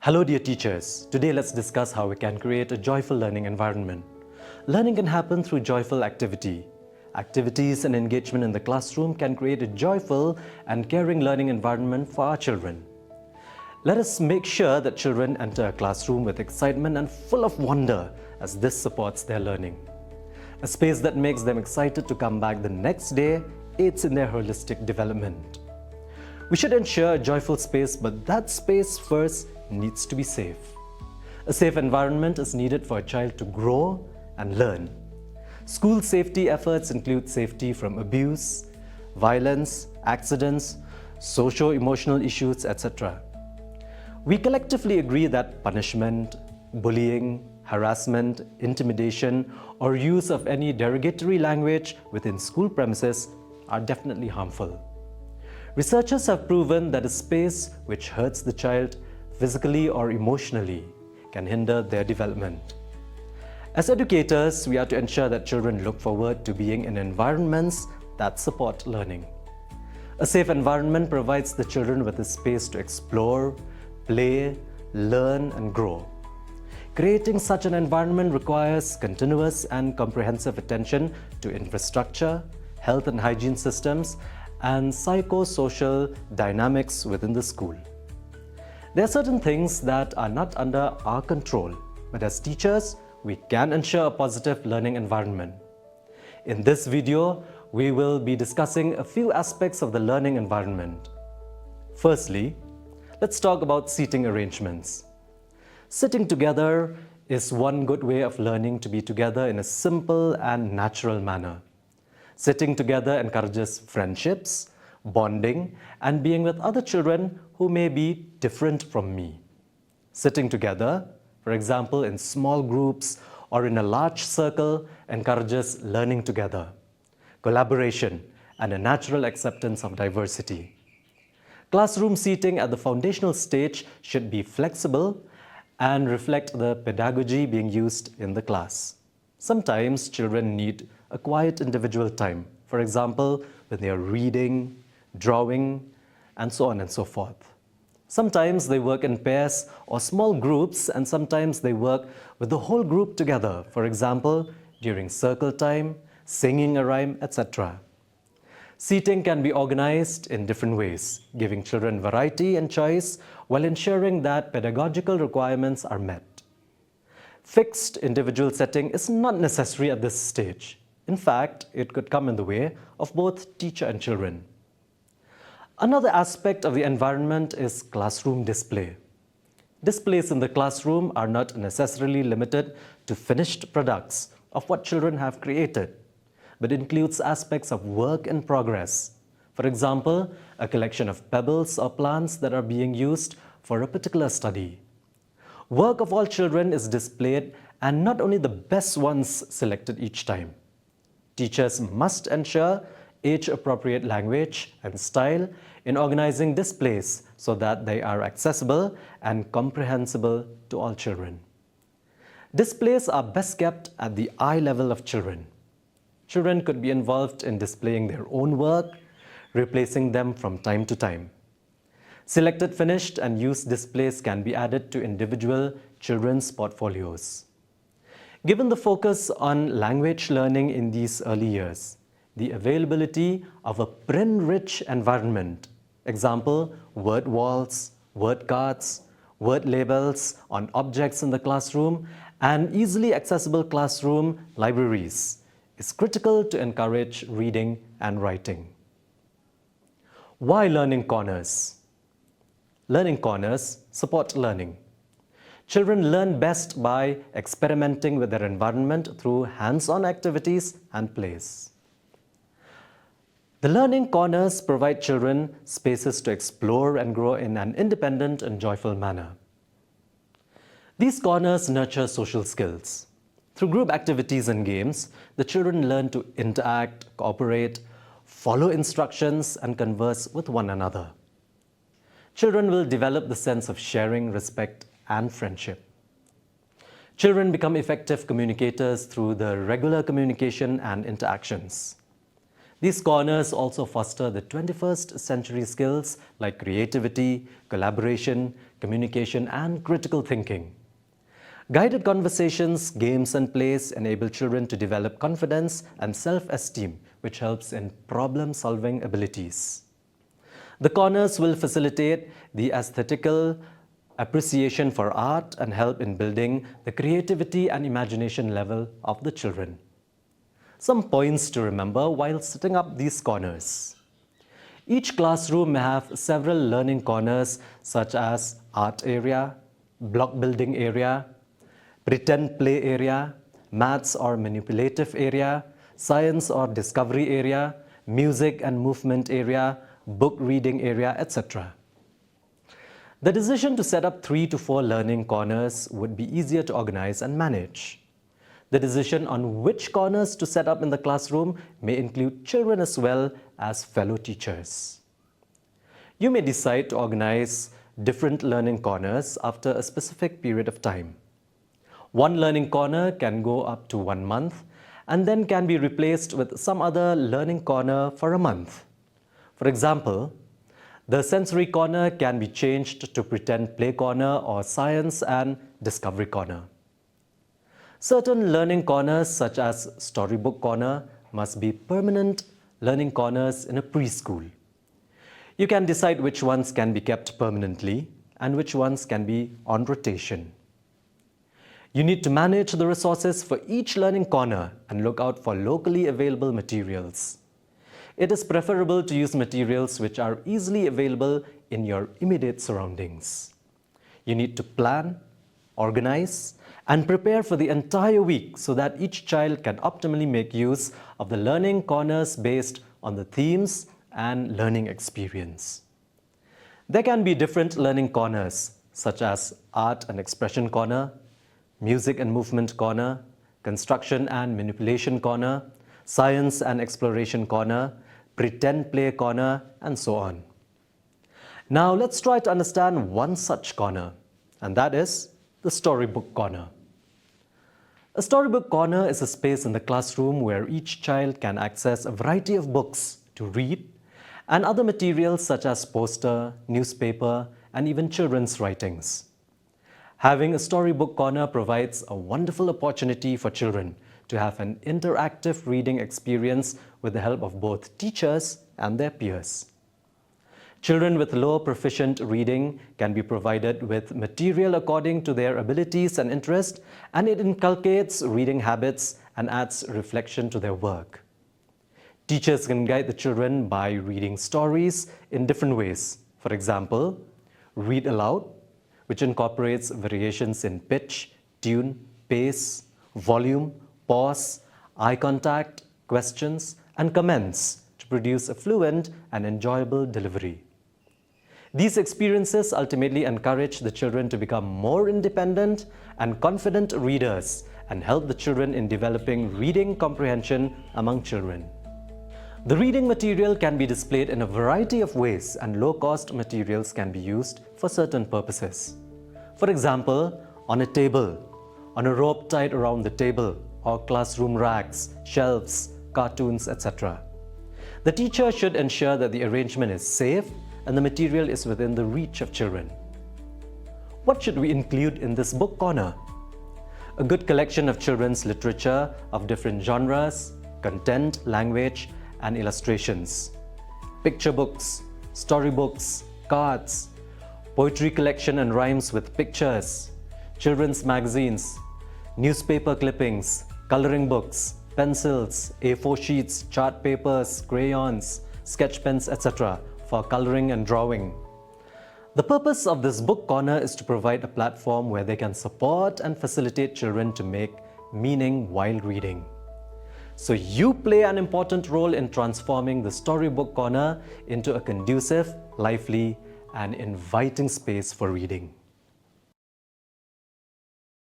Hello dear teachers, today let's discuss how we can create a joyful learning environment. Learning can happen through joyful activity. Activities and engagement in the classroom can create a joyful and caring learning environment for our children. Let us make sure that children enter a classroom with excitement and full of wonder, as this supports their learning. A space that makes them excited to come back the next day aids in their holistic development. We should ensure a joyful space, but that space first needs to be safe. A safe environment is needed for a child to grow and learn. School safety efforts include safety from abuse, violence, accidents, socio-emotional issues, etc. We collectively agree that punishment, bullying, harassment, intimidation, or use of any derogatory language within school premises are definitely harmful. Researchers have proven that a space which hurts the child physically or emotionally can hinder their development. As educators, we are to ensure that children look forward to being in environments that support learning. A safe environment provides the children with a space to explore, play, learn, and grow. Creating such an environment requires continuous and comprehensive attention to infrastructure, health and hygiene systems, and psychosocial dynamics within the school. There are certain things that are not under our control, but as teachers, we can ensure a positive learning environment. In this video, we will be discussing a few aspects of the learning environment. Firstly, let's talk about seating arrangements. Sitting together is one good way of learning to be together in a simple and natural manner. Sitting together encourages friendships, bonding, and being with other children who may be different from me. Sitting together, for example, in small groups or in a large circle, encourages learning together, collaboration, and a natural acceptance of diversity. Classroom seating at the foundational stage should be flexible and reflect the pedagogy being used in the class. Sometimes children need a quiet individual time, for example, when they are reading, drawing, and so on and so forth. Sometimes they work in pairs or small groups, and sometimes they work with the whole group together, for example, during circle time, singing a rhyme, etc. Seating can be organized in different ways, giving children variety and choice while ensuring that pedagogical requirements are met. Fixed individual setting is not necessary at this stage. In fact, it could come in the way of both teacher and children. Another aspect of the environment is classroom display. Displays in the classroom are not necessarily limited to finished products of what children have created, but includes aspects of work in progress. For example, a collection of pebbles or plants that are being used for a particular study. Work of all children is displayed, and not only the best ones selected each time. Teachers must ensure age-appropriate language and style in organizing displays so that they are accessible and comprehensible to all children. Displays are best kept at the eye level of children. Children could be involved in displaying their own work, replacing them from time to time. Selected finished and used displays can be added to individual children's portfolios. Given the focus on language learning in these early years, the availability of a print-rich environment, example, word walls, word cards, word labels on objects in the classroom, and easily accessible classroom libraries, is critical to encourage reading and writing. Why learning corners? Learning corners support learning. Children learn best by experimenting with their environment through hands-on activities and plays. The learning corners provide children spaces to explore and grow in an independent and joyful manner. These corners nurture social skills. Through group activities and games, the children learn to interact, cooperate, follow instructions, and converse with one another. Children will develop the sense of sharing, respect, and friendship. Children become effective communicators through the regular communication and interactions. These corners also foster the 21st century skills like creativity, collaboration, communication, and critical thinking. Guided conversations, games, and plays enable children to develop confidence and self-esteem, which helps in problem-solving abilities. The corners will facilitate the aesthetical appreciation for art and help in building the creativity and imagination level of the children. Some points to remember while setting up these corners. Each classroom may have several learning corners such as art area, block building area, pretend play area, maths or manipulative area, science or discovery area, music and movement area, book reading area, etc. The decision to set up 3 to 4 learning corners would be easier to organize and manage. The decision on which corners to set up in the classroom may include children as well as fellow teachers. You may decide to organize different learning corners after a specific period of time. One learning corner can go up to 1 month and then can be replaced with some other learning corner for a month. For example, the sensory corner can be changed to pretend play corner or science and discovery corner. Certain learning corners such as storybook corner must be permanent learning corners in a preschool. You can decide which ones can be kept permanently and which ones can be on rotation. You need to manage the resources for each learning corner and look out for locally available materials. It is preferable to use materials which are easily available in your immediate surroundings. You need to plan, organize, and prepare for the entire week so that each child can optimally make use of the learning corners based on the themes and learning experience. There can be different learning corners such as art and expression corner, music and movement corner, construction and manipulation corner, science and exploration corner, pretend play corner, and so on. Now let's try to understand one such corner, and that is the storybook corner. A storybook corner is a space in the classroom where each child can access a variety of books to read and other materials such as poster, newspaper, and even children's writings. Having a storybook corner provides a wonderful opportunity for children to have an interactive reading experience with the help of both teachers and their peers. Children with low proficient reading can be provided with material according to their abilities and interest, and it inculcates reading habits and adds reflection to their work. Teachers can guide the children by reading stories in different ways. For example, read aloud, which incorporates variations in pitch, tune, pace, volume, pause, eye contact, questions, and comments to produce a fluent and enjoyable delivery. These experiences ultimately encourage the children to become more independent and confident readers and help the children in developing reading comprehension among children. The reading material can be displayed in a variety of ways, and low-cost materials can be used for certain purposes. For example, on a table, on a rope tied around the table, or classroom racks, shelves, cartoons, etc. The teacher should ensure that the arrangement is safe and the material is within the reach of children. What should we include in this book corner? A good collection of children's literature of different genres, content, language, and illustrations. Picture books, storybooks, cards, poetry collection and rhymes with pictures, children's magazines, newspaper clippings, coloring books, pencils, A4 sheets, chart papers, crayons, sketch pens, etc. for coloring and drawing. The purpose of this book corner is to provide a platform where they can support and facilitate children to make meaning while reading. So you play an important role in transforming the Storybook Corner into a conducive, lively, and inviting space for reading.